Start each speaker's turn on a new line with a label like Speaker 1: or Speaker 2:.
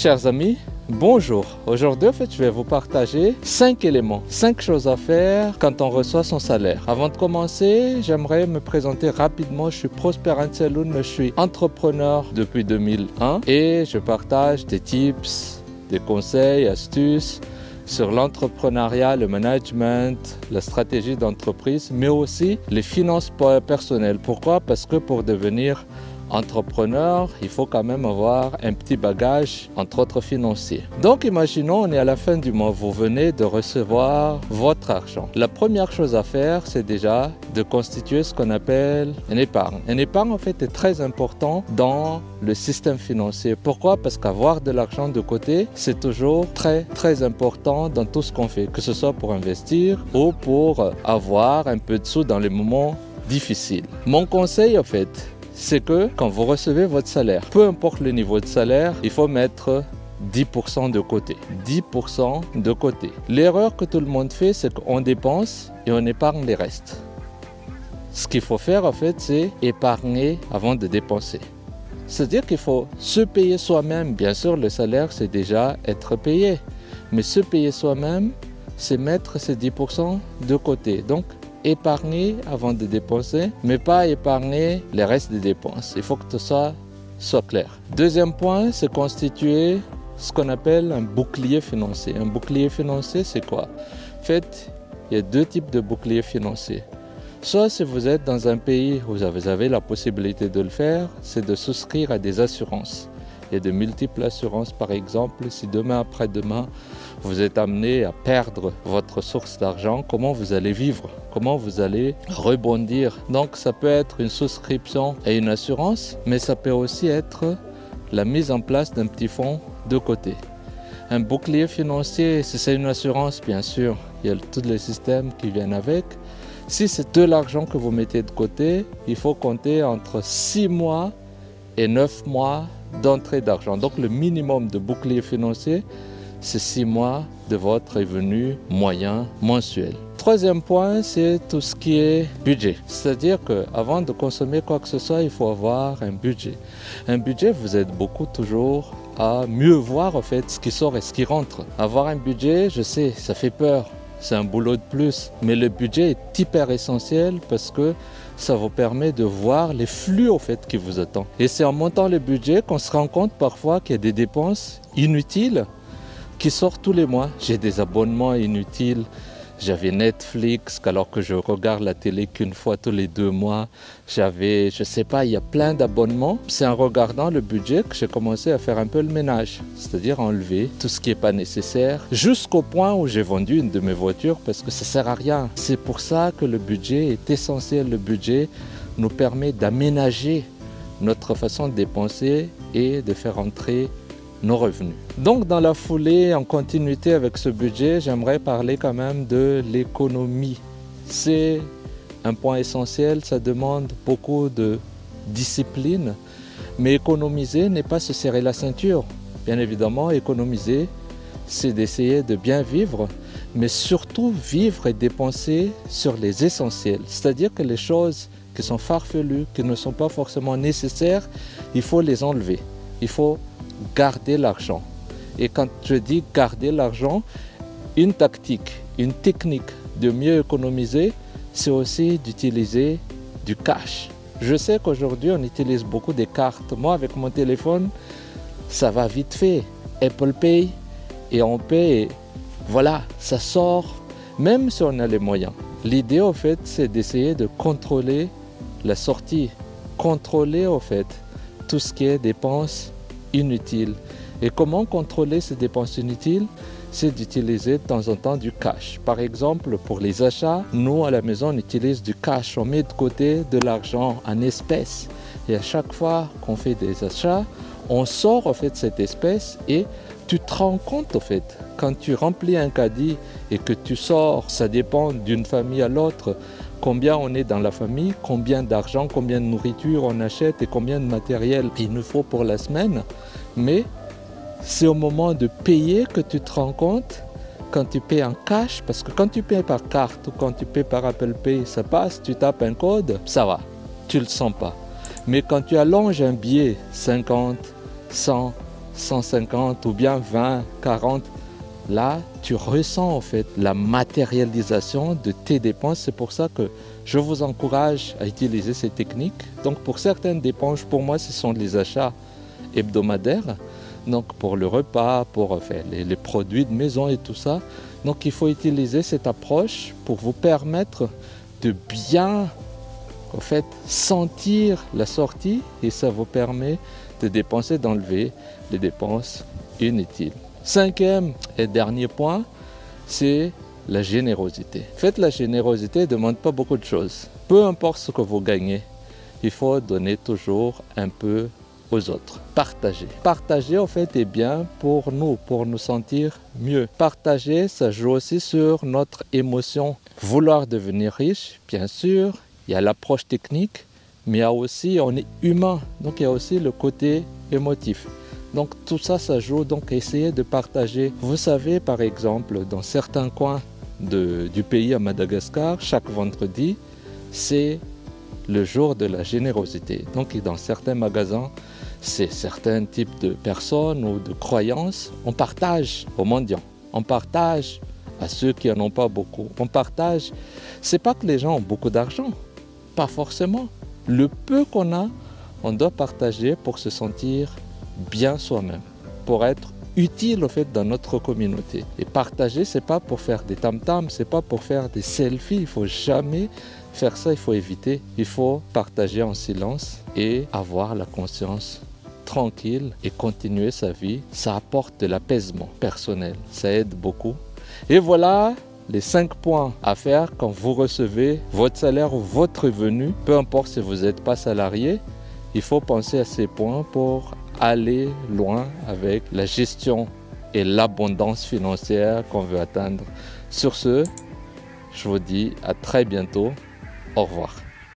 Speaker 1: Chers amis, bonjour. Aujourd'hui, en fait, je vais vous partager 5 éléments, 5 choses à faire quand on reçoit son salaire. Avant de commencer, j'aimerais me présenter rapidement. Je suis Prosper Anseloun, je suis entrepreneur depuis 2001 et je partage des tips, des conseils, astuces sur l'entrepreneuriat, le management, la stratégie d'entreprise, mais aussi les finances personnelles. Pourquoi? Parce que pour devenir entrepreneur, il faut quand même avoir un petit bagage, entre autres financier. Donc imaginons, on est à la fin du mois, vous venez de recevoir votre argent. La première chose à faire, c'est déjà de constituer ce qu'on appelle une épargne. Une épargne en fait est très important dans le système financier. Pourquoi? Parce qu'avoir de l'argent de côté, c'est toujours très important dans tout ce qu'on fait, que ce soit pour investir ou pour avoir un peu de sous dans les moments difficiles. Mon conseil en fait, c'est que quand vous recevez votre salaire, peu importe le niveau de salaire, il faut mettre 10% de côté. 10% de côté. L'erreur que tout le monde fait, c'est qu'on dépense et on épargne les restes. Ce qu'il faut faire en fait, c'est épargner avant de dépenser. C'est-à-dire qu'il faut se payer soi-même. Bien sûr, le salaire, c'est déjà être payé. Mais se payer soi-même, c'est mettre ces 10% de côté. Donc, épargner avant de dépenser, mais pas épargner les restes des dépenses. Il faut que tout ça soit clair. Deuxième point, c'est constituer ce qu'on appelle un bouclier financier. Un bouclier financier, c'est quoi? En fait, il y a deux types de boucliers financiers. Soit si vous êtes dans un pays où vous avez la possibilité de le faire, c'est de souscrire à des assurances. Il y a de multiples assurances, par exemple, si demain après-demain, vous êtes amené à perdre votre source d'argent, comment vous allez vivre? Comment vous allez rebondir? Donc ça peut être une souscription à une assurance, mais ça peut aussi être la mise en place d'un petit fonds de côté. Un bouclier financier, si c'est une assurance, bien sûr, il y a tous les systèmes qui viennent avec. Si c'est de l'argent que vous mettez de côté, il faut compter entre 6 mois et 9 mois d'entrée d'argent. Donc le minimum de bouclier financier, c'est 6 mois de votre revenu moyen mensuel. Troisième point, c'est tout ce qui est budget. C'est-à-dire qu'avant de consommer quoi que ce soit, il faut avoir un budget. Un budget vous aide beaucoup toujours à mieux voir en fait ce qui sort et ce qui rentre. Avoir un budget, je sais, ça fait peur. C'est un boulot de plus. Mais le budget est hyper essentiel parce que ça vous permet de voir les flux au fait qui vous attendent. Et c'est en montant le budget qu'on se rend compte parfois qu'il y a des dépenses inutiles qui sortent tous les mois. J'ai des abonnements inutiles. J'avais Netflix alors que je regarde la télé qu'une fois tous les 2 mois. J'avais, je sais pas, il y a plein d'abonnements. C'est en regardant le budget que j'ai commencé à faire un peu le ménage. C'est-à-dire enlever tout ce qui n'est pas nécessaire jusqu'au point où j'ai vendu une de mes voitures parce que ça sert à rien. C'est pour ça que le budget est essentiel. Le budget nous permet d'aménager notre façon de dépenser et de faire entrer nos revenus. Donc dans la foulée, en continuité avec ce budget, j'aimerais parler quand même de l'économie. C'est un point essentiel, ça demande beaucoup de discipline, mais économiser n'est pas se serrer la ceinture. Bien évidemment, économiser, c'est d'essayer de bien vivre, mais surtout vivre et dépenser sur les essentiels. C'est-à-dire que les choses qui sont farfelues, qui ne sont pas forcément nécessaires, il faut les enlever. Il faut garder l'argent. Et quand je dis garder l'argent, une tactique, une technique de mieux économiser, c'est aussi d'utiliser du cash. Je sais qu'aujourd'hui, on utilise beaucoup des cartes. Moi, avec mon téléphone, ça va vite fait. Apple Pay, et on paye, et voilà, ça sort, même si on a les moyens. L'idée, au fait, c'est d'essayer de contrôler la sortie. Contrôler, au fait, tout ce qui est dépenses inutiles. Et comment contrôler ces dépenses inutiles? C'est d'utiliser de temps en temps du cash. Par exemple, pour les achats, nous à la maison on utilise du cash. On met de côté de l'argent en espèces. Et à chaque fois qu'on fait des achats, on sort en fait cette espèce et tu te rends compte en fait, quand tu remplis un caddie et que tu sors, ça dépend d'une famille à l'autre, combien on est dans la famille, combien d'argent, combien de nourriture on achète et combien de matériel il nous faut pour la semaine. Mais c'est au moment de payer que tu te rends compte, quand tu payes en cash, parce que quand tu payes par carte ou quand tu payes par Apple Pay, ça passe, tu tapes un code, ça va, tu ne le sens pas. Mais quand tu allonges un billet 50, 100, 150 ou bien 20, 40. Là, tu ressens en fait la matérialisation de tes dépenses. C'est pour ça que je vous encourage à utiliser ces techniques. Donc pour certaines dépenses, pour moi, ce sont les achats hebdomadaires. Donc pour le repas, pour les produits de maison et tout ça. Donc il faut utiliser cette approche pour vous permettre de bien en fait, sentir la sortie et ça vous permet de dépenser, d'enlever les dépenses inutiles. Cinquième et dernier point, c'est la générosité. En fait, la générosité ne demande pas beaucoup de choses. Peu importe ce que vous gagnez, il faut donner toujours un peu aux autres. Partager. Partager, en fait, est bien pour nous sentir mieux. Partager, ça joue aussi sur notre émotion. Vouloir devenir riche, bien sûr, il y a l'approche technique, mais il y a aussi, on est humain, donc il y a aussi le côté émotif. Donc tout ça, ça joue, donc essayez de partager. Vous savez, par exemple, dans certains coins du pays à Madagascar, chaque vendredi, c'est le jour de la générosité. Donc dans certains magasins, c'est certains types de personnes ou de croyances, on partage aux mendiants, on partage à ceux qui n'en ont pas beaucoup. On partage, c'est pas que les gens ont beaucoup d'argent, pas forcément. Le peu qu'on a, on doit partager pour se sentir bien soi-même, pour être utile au fait dans notre communauté. Et partager, c'est pas pour faire des tam-tams, c'est pas pour faire des selfies, il faut jamais faire ça, il faut éviter. Il faut partager en silence et avoir la conscience tranquille et continuer sa vie. Ça apporte de l'apaisement personnel, ça aide beaucoup. Et voilà les 5 points à faire quand vous recevez votre salaire ou votre revenu, peu importe si vous n'êtes pas salarié, il faut penser à ces points pour aller loin avec la gestion et l'abondance financière qu'on veut atteindre. Sur ce, je vous dis à très bientôt. Au revoir.